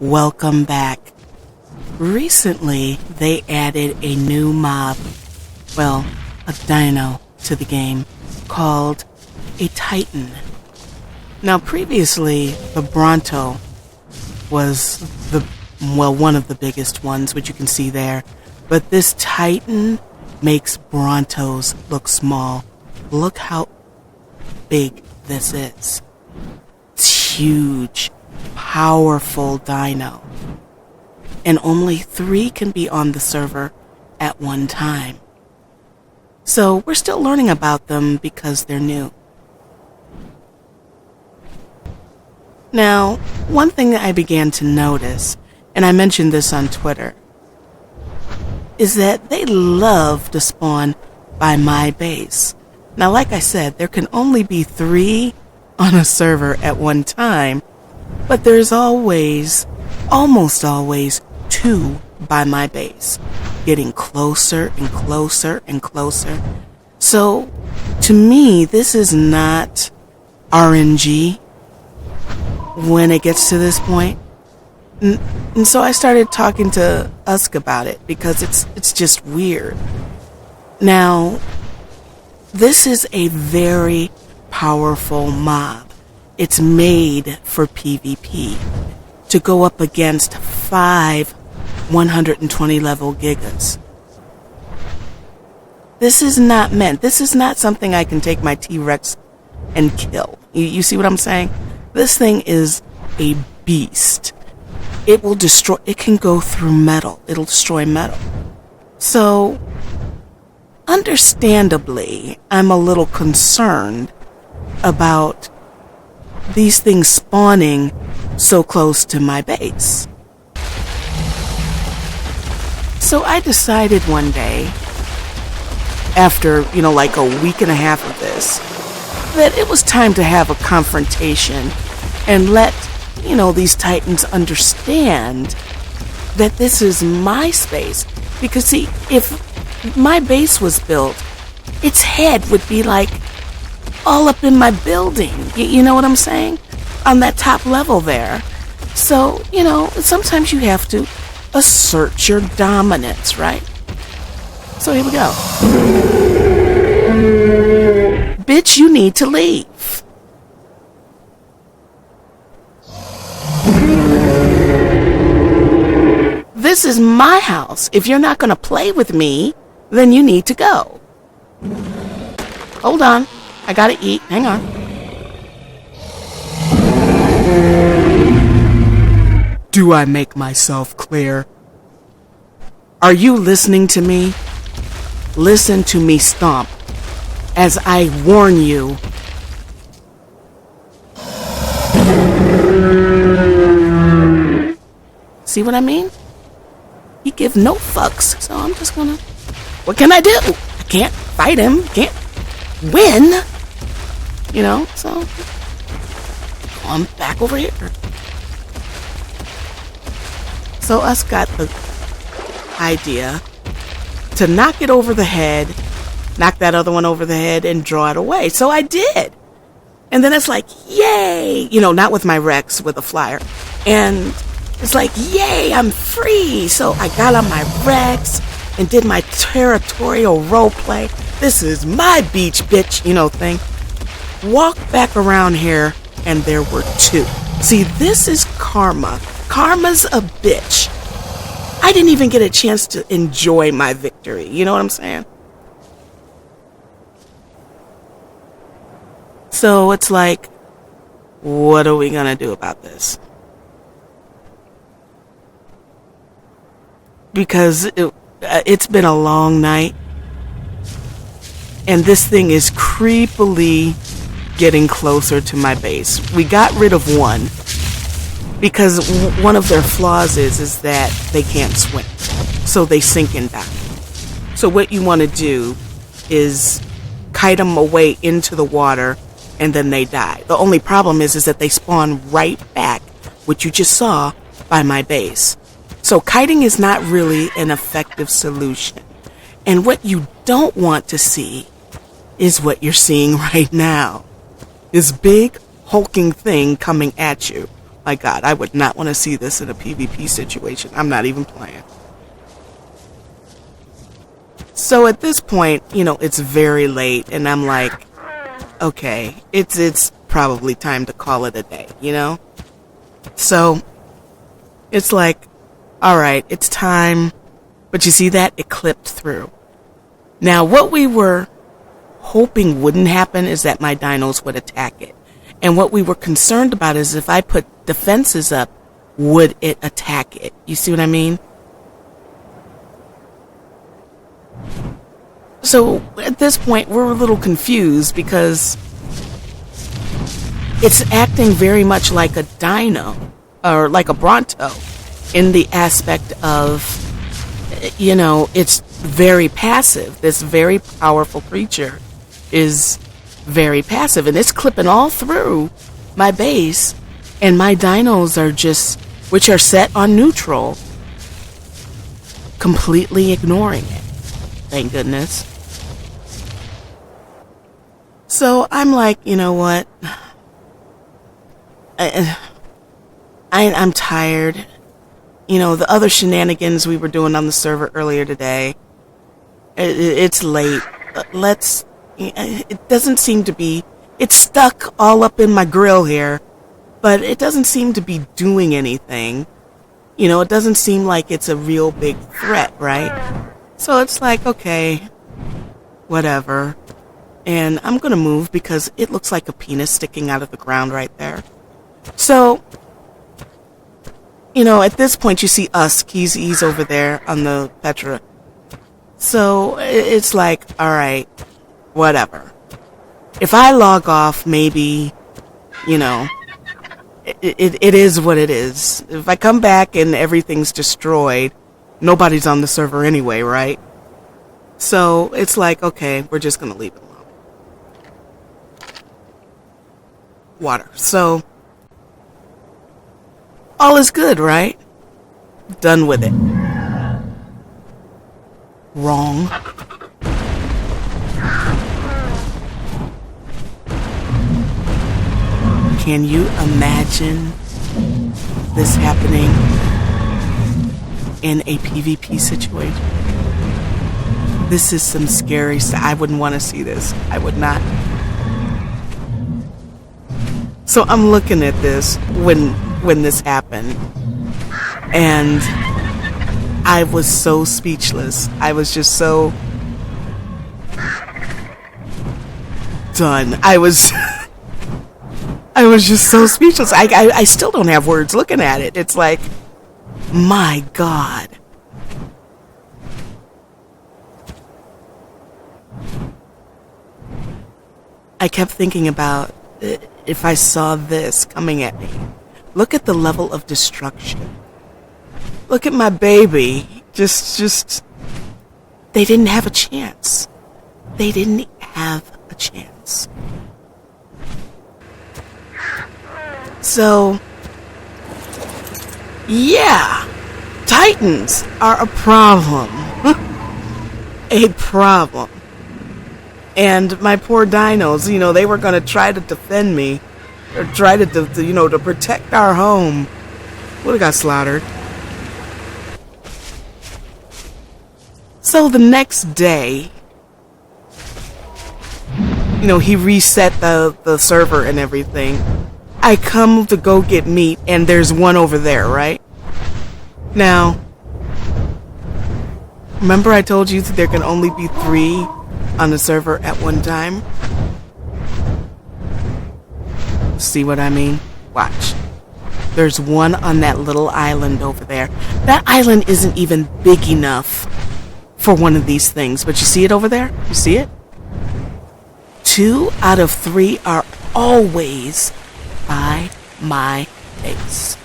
Welcome back. Recently, they added a new mob, a dino to the game called a Titan. Now, previously, the Bronto was one of the biggest ones, which you can see there. But this Titan makes Brontos look small. Look how big this is. It's huge, powerful dino. And only 3 can be on the server at one time. So we're still learning about them because they're new. Now, one thing that I began to notice, and I mentioned this on Twitter, is that they love to spawn by my base. Now, like I said, there can only be 3 on a server at one time, but there's almost always 2 by my base, getting closer and closer and closer. So, to me, this is not RNG when it gets to this point. And so I started talking to Usk about it because it's just weird. Now, this is a very powerful mob. It's made for PvP to go up against 5 120 level gigas. This is not something I can take my T-Rex and kill. You see what I'm saying? This thing is a beast. It can go through metal. It'll destroy metal. So, understandably, I'm a little concerned about these things spawning so close to my base. So I decided one day, after, like a week and a half of this, that it was time to have a confrontation and let, these Titans understand that this is my space. Because see, if my base was built, its head would be like all up in my building. You know what I'm saying? On that top level there. So, sometimes you have to assert your dominance, right? So here we go. Bitch, you need to leave. This is my house. If you're not going to play with me, then you need to go. Hold on. I gotta eat. Hang on. Do I make myself clear? Are you listening to me? Listen to me stomp as I warn you. See what I mean? He give no fucks, so I'm just gonna... What can I do? I can't fight him. Can't win. So... I'm back over here. So us got the idea to knock it over the head, knock that other one over the head, and draw it away. So I did. And then it's like, yay! Not with my Rex, with a flyer. And it's like, yay, I'm free. So I got on my Rex and did my territorial role play. This is my beach, bitch, thing. Walk back around here, and there were 2. See, this is karma. Karma's a bitch. I didn't even get a chance to enjoy my victory. You know what I'm saying? So it's like, what are we gonna do about this? Because it's been a long night, and this thing is creepily getting closer to my base. We got rid of one because one of their flaws is that they can't swim, so they sink and die. So what you want to do is kite them away into the water, and then they die. The only problem is that they spawn right back, which you just saw, by my base. So kiting is not really an effective solution. And what you don't want to see is what you're seeing right now. This big, hulking thing coming at you My God, I would not want to see this in a PvP situation. I'm not even playing. So at this point, it's very late, and I'm like, okay, it's probably time to call it a day, So it's like, all right, it's time. But you see that? It clipped through. Now, what we were hoping wouldn't happen is that my dinos would attack it. And what we were concerned about is if I put defenses up, would it attack it? You see what I mean? So at this point, we're a little confused because it's acting very much like a dino or like a Bronto in the aspect of, it's very passive. This very powerful creature is very passive, and it's clipping all through my base, and my dinos are just, which are set on neutral, completely ignoring it. Thank goodness. So I'm like, you know what? I'm tired. The other shenanigans we were doing on the server earlier today, it's late. It doesn't seem to be, it's stuck all up in my grill here, but it doesn't seem to be doing anything. It doesn't seem like it's a real big threat, right? So it's like, okay, whatever. And I'm going to move because it looks like a penis sticking out of the ground right there. So, at this point you see Usk. He's over there on the Petra. So it's like, all right, whatever. If I log off, maybe, it is what it is. If I come back and everything's destroyed, nobody's on the server anyway, right? So it's like, okay, we're just going to leave it alone. Water. So all is good, right? Done with it. Wrong. Can you imagine this happening in a PvP situation? This is some scary stuff. I wouldn't want to see this. I would not. So I'm looking at this when this happened, and I was so speechless. I was just so done. I was just so speechless. I still don't have words looking at it. It's like, my God. I kept thinking about if I saw this coming at me. Look at the level of destruction. Look at my baby. Just, they didn't have a chance. They didn't have a chance. So, yeah, Titans are a problem. A problem. And my poor dinos, they were going to try to defend me, or try to protect our home. Would have got slaughtered. So the next day, he reset the server and everything. I come to go get meat, and there's one over there, right? Now, remember I told you that there can only be 3 on the server at one time? See what I mean? Watch. There's one on that little island over there. That island isn't even big enough for one of these things, but you see it over there? You see it? 2 out of 3 are always by my base.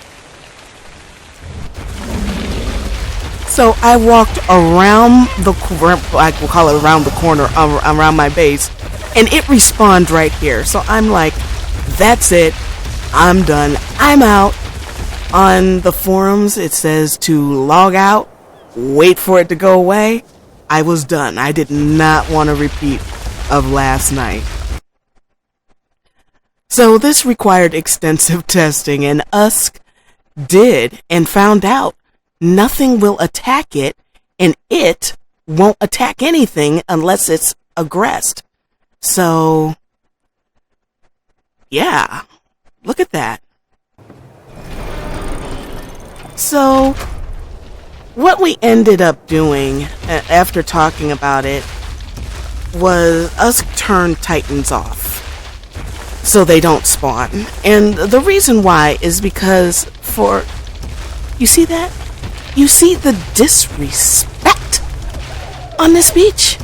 So I walked around I will call it around the corner, around my base, and it respawned right here. So I'm like, that's it. I'm done. I'm out. On the forums, it says to log out, wait for it to go away. I was done. I did not want a repeat of last night. So this required extensive testing, and us did and found out nothing will attack it, and it won't attack anything unless it's aggressed. So, yeah, look at that. So, what we ended up doing after talking about it was us turn Titans off so they don't spawn. And the reason why is because you see that? You see the disrespect on this beach?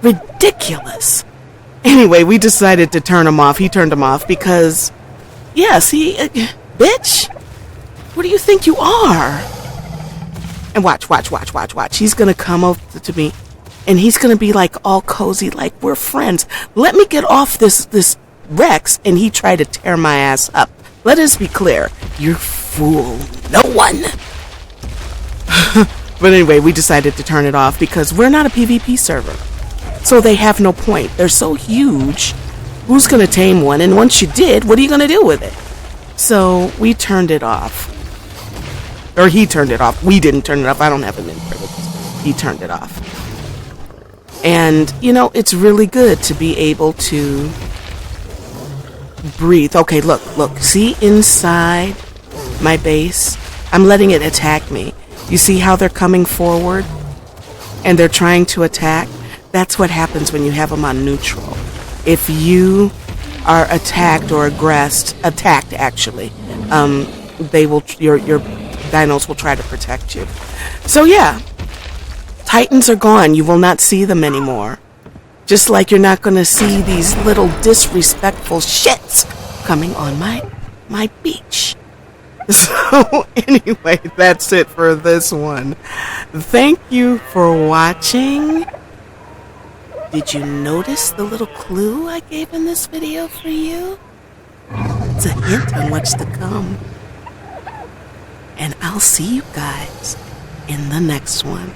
Ridiculous. Anyway, we decided to turn him off. He turned him off because, yeah, see, bitch, what do you think you are? And watch. He's going to come over to me, and he's going to be like all cozy, like we're friends. Let me get off this Rex, and he tried to tear my ass up. Let us be clear. You fool no one. But anyway, we decided to turn it off because we're not a PvP server. So they have no point. They're so huge. Who's going to tame one? And once you did, what are you going to do with it? So we turned it off. Or he turned it off. We didn't turn it off. I don't have admin privileges. He turned it off. And, you know, it's really good to be able to breathe. Okay, look. See inside my base? I'm letting it attack me. You see how they're coming forward? And they're trying to attack? That's what happens when you have them on neutral. If you are attacked or attacked actually, your dinos will try to protect you. So yeah, Titans are gone. You will not see them anymore. Just like you're not going to see these little disrespectful shits coming on my beach. So anyway, that's it for this one. Thank you for watching. Did you notice the little clue I gave in this video for you? It's a hint on what's to come. And I'll see you guys in the next one.